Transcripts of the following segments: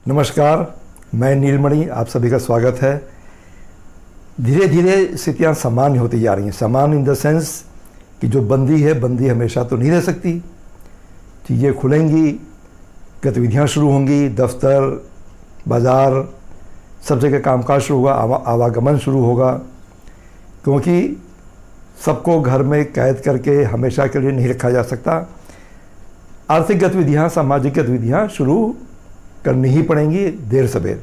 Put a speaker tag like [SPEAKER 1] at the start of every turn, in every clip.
[SPEAKER 1] नमस्कार, मैं नीलमणि, आप सभी का स्वागत है। धीरे धीरे स्थितियाँ सामान्य होती जा रही हैं। सामान्य इन द सेंस कि जो बंदी है, बंदी हमेशा तो नहीं रह सकती। चीज़ें खुलेंगी, गतिविधियाँ शुरू होंगी, दफ्तर, बाज़ार, सब जगह कामकाज शुरू होगा, आवागमन शुरू होगा, क्योंकि सबको घर में कैद करके हमेशा के लिए नहीं रखा जा सकता। आर्थिक गतिविधियाँ, सामाजिक गतिविधियाँ शुरू करनी ही पड़ेंगी देर सबेर।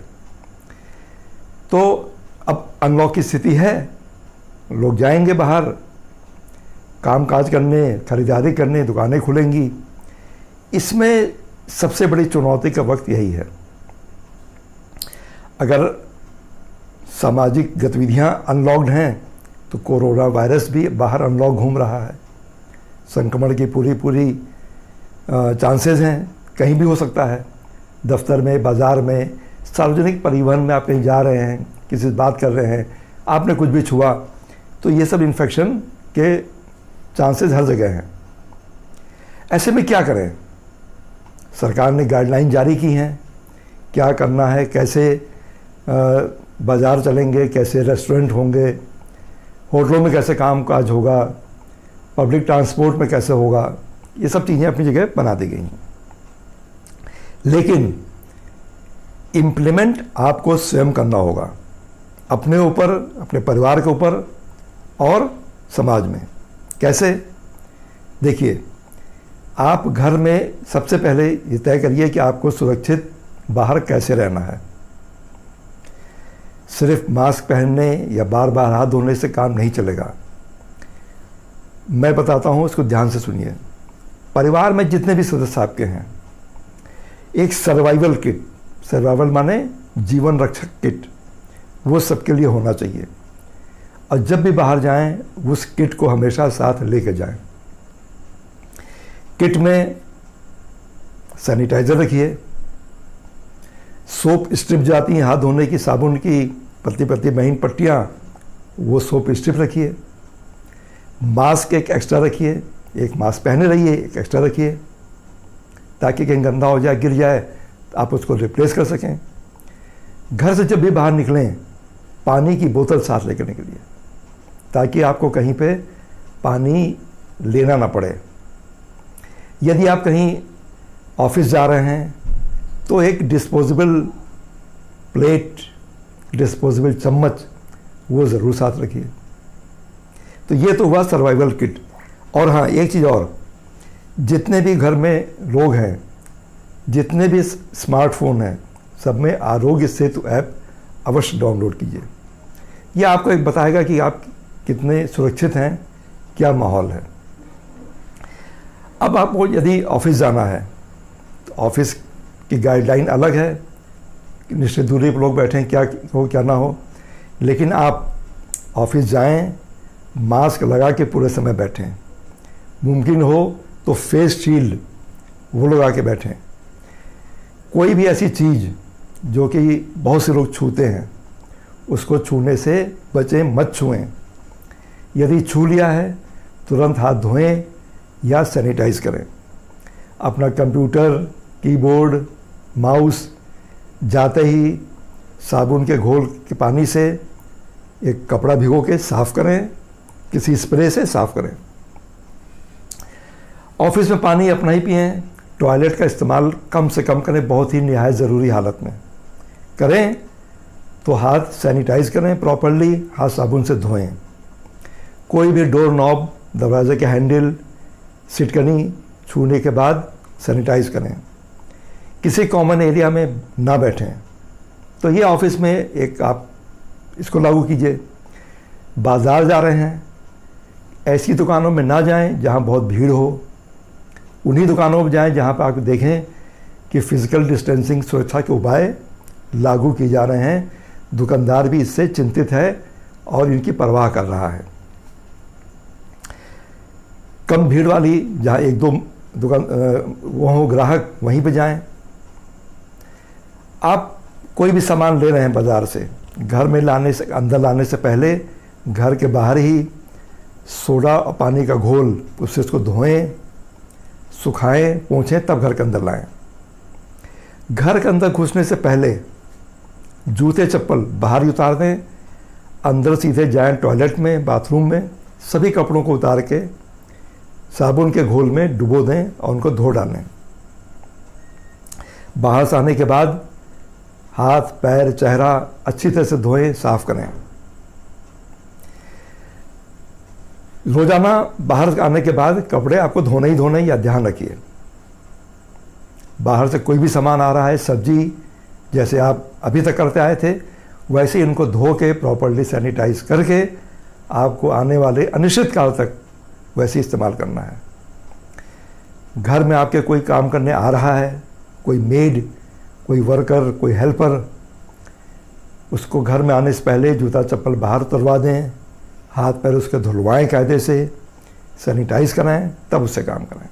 [SPEAKER 1] तो अब अनलॉक की स्थिति है, लोग जाएंगे बाहर कामकाज करने, खरीदारी करने, दुकानें खुलेंगी। इसमें सबसे बड़ी चुनौती का वक्त यही है। अगर सामाजिक गतिविधियां अनलॉक्ड हैं तो कोरोना वायरस भी बाहर अनलॉक घूम रहा है। संक्रमण की पूरी चांसेस हैं, कहीं भी हो सकता है। दफ्तर में, बाज़ार में, सार्वजनिक परिवहन में आप कहीं जा रहे हैं, किसी से बात कर रहे हैं, आपने कुछ भी छुआ तो ये सब इन्फेक्शन के चांसेस हर जगह हैं। ऐसे में क्या करें? सरकार ने गाइडलाइन जारी की हैं, क्या करना है, कैसे बाज़ार चलेंगे, कैसे रेस्टोरेंट होंगे, होटलों में कैसे कामकाज होगा, पब्लिक ट्रांसपोर्ट में कैसे होगा, ये सब चीज़ें अपनी जगह बना दी गई हैं। लेकिन इम्प्लीमेंट आपको स्वयं करना होगा, अपने ऊपर, अपने परिवार के ऊपर और समाज में। कैसे? देखिए, आप घर में सबसे पहले ये तय करिए कि आपको सुरक्षित बाहर कैसे रहना है। सिर्फ मास्क पहनने या बार बार हाथ धोने से काम नहीं चलेगा। मैं बताता हूँ, इसको ध्यान से सुनिए। परिवार में जितने भी सदस्य आपके हैं, एक सर्वाइवल किट, सर्वाइवल माने जीवन रक्षक किट, वो सबके लिए होना चाहिए। और जब भी बाहर जाएं, उस किट को हमेशा साथ लेके जाएं। किट में सैनिटाइज़र रखिए, सोप स्ट्रिप जाती हैं हाथ धोने की, साबुन की पतली महीन पट्टियाँ, वो सोप स्ट्रिप रखिए। मास्क एक एक्स्ट्रा रखिए, एक मास्क पहने रहिए, एक एक्स्ट्रा रखिए, ताकि कहीं गंदा हो जाए, गिर जाए तो आप उसको रिप्लेस कर सकें। घर से जब भी बाहर निकलें, पानी की बोतल साथ लेकर निकलिए, ताकि आपको कहीं पे पानी लेना ना पड़े। यदि आप कहीं ऑफिस जा रहे हैं तो एक डिस्पोजेबल प्लेट, डिस्पोजेबल चम्मच, वो ज़रूर साथ रखिए। तो ये तो हुआ सर्वाइवल किट। और हाँ, एक चीज़ और, जितने भी घर में लोग हैं, जितने भी स्मार्टफोन हैं, सब में आरोग्य सेतु ऐप अवश्य डाउनलोड कीजिए। यह आपको एक बताएगा कि आप कितने सुरक्षित हैं, क्या माहौल है। अब आपको यदि ऑफिस जाना है तो ऑफिस की गाइडलाइन अलग है, निश्चित दूरी पर लोग बैठें, क्या हो क्या ना हो, लेकिन आप ऑफिस जाएं, मास्क लगा के पूरे समय बैठें। मुमकिन हो तो फेस शील्ड वो लगा के बैठें। कोई भी ऐसी चीज़ जो कि बहुत से लोग छूते हैं, उसको छूने से बचें, मत छुएं। यदि छू लिया है, तुरंत हाथ धोएं या सैनिटाइज करें। अपना कंप्यूटर, कीबोर्ड, माउस जाते ही साबुन के घोल के पानी से एक कपड़ा भिगो के साफ़ करें, किसी स्प्रे से साफ़ करें। ऑफिस में पानी अपना ही पिएं। टॉयलेट का इस्तेमाल कम से कम करें, बहुत ही निहायत ज़रूरी हालत में करें तो हाथ सैनिटाइज करें प्रॉपर्ली, हाथ साबुन से धोएं। कोई भी डोर नॉब, दरवाजे के हैंडल, सिटकनी छूने के बाद सैनिटाइज करें। किसी कॉमन एरिया में ना बैठें। तो ये ऑफिस में एक आप इसको लागू कीजिए। बाज़ार जा रहे हैं, ऐसी दुकानों में ना जाएं जहां बहुत भीड़ हो। उन्हीं दुकानों में जाएं जहां पर आप देखें कि फिजिकल डिस्टेंसिंग, सुरक्षा के उपाय लागू किए जा रहे हैं। दुकानदार भी इससे चिंतित है और इनकी परवाह कर रहा है। कम भीड़ वाली जहां एक दो दुकान वो हो ग्राहक, वहीं पे जाएं। आप कोई भी सामान ले रहे हैं बाज़ार से, घर में लाने से, अंदर लाने से पहले घर के बाहर ही सोडा और पानी का घोल, उससे इसको धोएं, सुखाएं, पोंछें, तब घर के अंदर लाएं। घर के अंदर घुसने से पहले जूते चप्पल बाहर ही उतार दें, अंदर सीधे जाएं टॉयलेट में, बाथरूम में, सभी कपड़ों को उतार के साबुन के घोल में डुबो दें और उनको धो डालें। बाहर से आने के बाद हाथ, पैर, चेहरा अच्छी तरह से धोएं, साफ करें। रोजाना बाहर आने के बाद कपड़े आपको धोने ही धोने, या ध्यान रखिए। बाहर से कोई भी सामान आ रहा है, सब्जी, जैसे आप अभी तक करते आए थे, वैसे ही इनको धो के प्रॉपर्ली सैनिटाइज करके आपको आने वाले अनिश्चित काल तक वैसे इस्तेमाल करना है। घर में आपके कोई काम करने आ रहा है, कोई मेड, कोई वर्कर, कोई हेल्पर, उसको घर में आने से पहले जूता चप्पल बाहर उतरवा दें, हाथ पैर उसके धुलवाएं, कायदे से सैनिटाइज कराएं, तब उससे काम कराएं।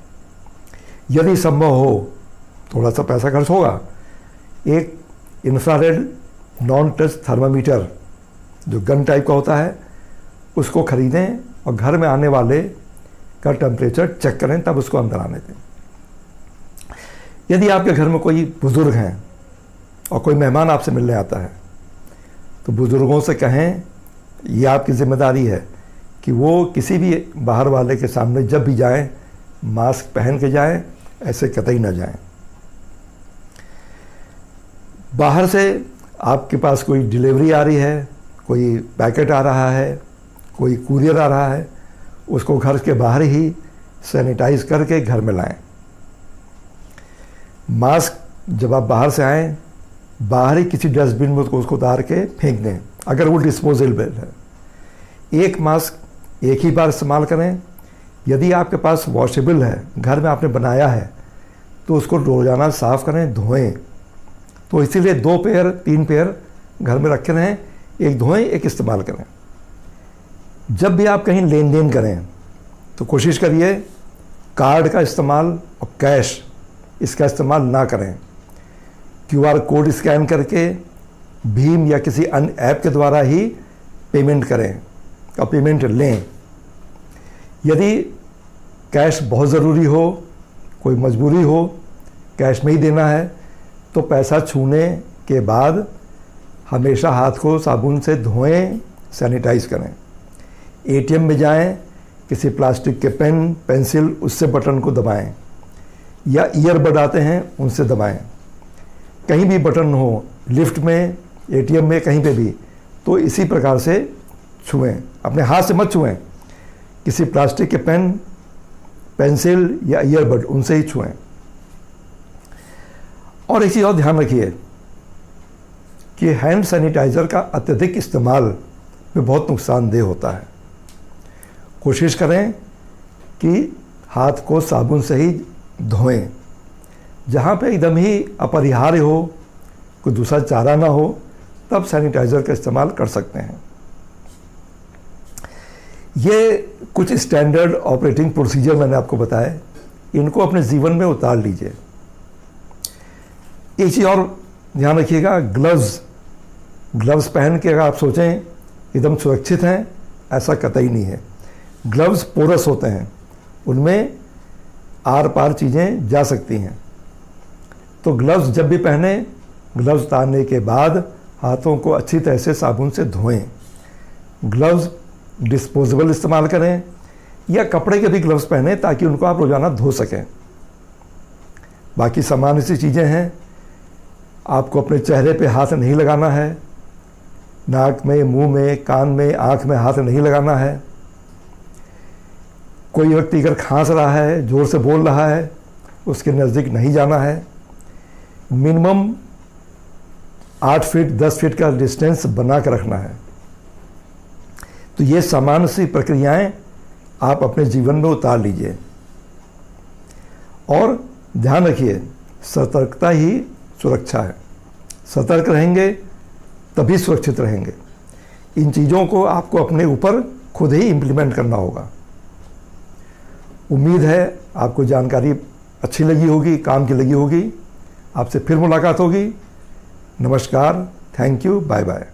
[SPEAKER 1] यदि संभव हो, थोड़ा सा पैसा खर्च होगा, एक इंफ्रारेड नॉन टच थर्मामीटर जो गन टाइप का होता है उसको खरीदें और घर में आने वाले का टेम्परेचर चेक करें, तब उसको अंदर आने दें। यदि आपके घर में कोई बुज़ुर्ग हैं और कोई मेहमान आपसे मिलने आता है, तो बुज़ुर्गों से कहें, ये आपकी जिम्मेदारी है कि वो किसी भी बाहर वाले के सामने जब भी जाएं मास्क पहन के जाएं, ऐसे कतई ना जाएं। बाहर से आपके पास कोई डिलीवरी आ रही है, कोई पैकेट आ रहा है, कोई कुरियर आ रहा है, उसको घर के बाहर ही सैनिटाइज करके घर में लाएं। मास्क जब आप बाहर से आएँ, बाहर ही किसी डस्टबिन में उसको उतार के फेंक दें, अगर वो डिस्पोजेबल है। एक मास्क एक ही बार इस्तेमाल करें। यदि आपके पास वॉशेबल है, घर में आपने बनाया है, तो उसको रोज़ाना साफ़ करें, धोएं। तो इसीलिए 2 पेयर 3 पेयर घर में रखे रहें, एक धोएं, एक इस्तेमाल करें। जब भी आप कहीं लेन देन करें तो कोशिश करिए कार्ड का इस्तेमाल और कैश इसका इस्तेमाल ना करें। QR कोड स्कैन करके भीम या किसी अन्य ऐप के द्वारा ही पेमेंट करें और पेमेंट लें। यदि कैश बहुत ज़रूरी हो, कोई मजबूरी हो, कैश में ही देना है, तो पैसा छूने के बाद हमेशा हाथ को साबुन से धोएं, सैनिटाइज करें। ATM में जाएं, किसी प्लास्टिक के पेन, पेंसिल, उससे बटन को दबाएं, या ईयरबड आते हैं उनसे दबाएं। कहीं भी बटन हो, लिफ्ट में, ATM में, कहीं पे भी, तो इसी प्रकार से छुएं। अपने हाथ से मत छुएं, किसी प्लास्टिक के पेन, पेंसिल या ईयरबड उनसे ही छुएं। और एक चीज़ और ध्यान रखिए कि हैंड सैनिटाइज़र का अत्यधिक इस्तेमाल में बहुत नुकसानदेह होता है। कोशिश करें कि हाथ को साबुन से ही धोएं। जहाँ पे एकदम ही अपरिहार्य हो, कोई दूसरा चारा ना हो, तब सैनिटाइज़र का इस्तेमाल कर सकते हैं। ये कुछ स्टैंडर्ड ऑपरेटिंग प्रोसीजर मैंने आपको बताए, इनको अपने जीवन में उतार लीजिए। एक चीज़ और ध्यान रखिएगा, ग्लव्स पहन के अगर आप सोचें एकदम सुरक्षित हैं, ऐसा कतई नहीं है। ग्लव्स पोरस होते हैं, उनमें आर पार चीज़ें जा सकती हैं। तो ग्लव्स जब भी पहने, ग्लव्स उतारने के बाद हाथों को अच्छी तरह से साबुन से धोएं। ग्लव्स डिस्पोजेबल इस्तेमाल करें, या कपड़े के भी ग्लव्स पहने ताकि उनको आप रोज़ाना धो सकें। बाकी सामान्य सी चीज़ें हैं। आपको अपने चेहरे पे हाथ नहीं लगाना है, नाक में, मुंह में, कान में, आँख में हाथ नहीं लगाना है। कोई व्यक्ति अगर खांस रहा है, ज़ोर से बोल रहा है, उसके नज़दीक नहीं जाना है। मिनिमम 8 फीट 10 फीट का डिस्टेंस बना कर रखना है। तो ये सामान्य सी प्रक्रियाएं आप अपने जीवन में उतार लीजिए। और ध्यान रखिए, सतर्कता ही सुरक्षा है। सतर्क रहेंगे तभी सुरक्षित रहेंगे। इन चीज़ों को आपको अपने ऊपर खुद ही इम्प्लीमेंट करना होगा। उम्मीद है आपको जानकारी अच्छी लगी होगी, काम की लगी होगी। आपसे फिर मुलाकात होगी। नमस्कार, थैंक यू, बाय बाय।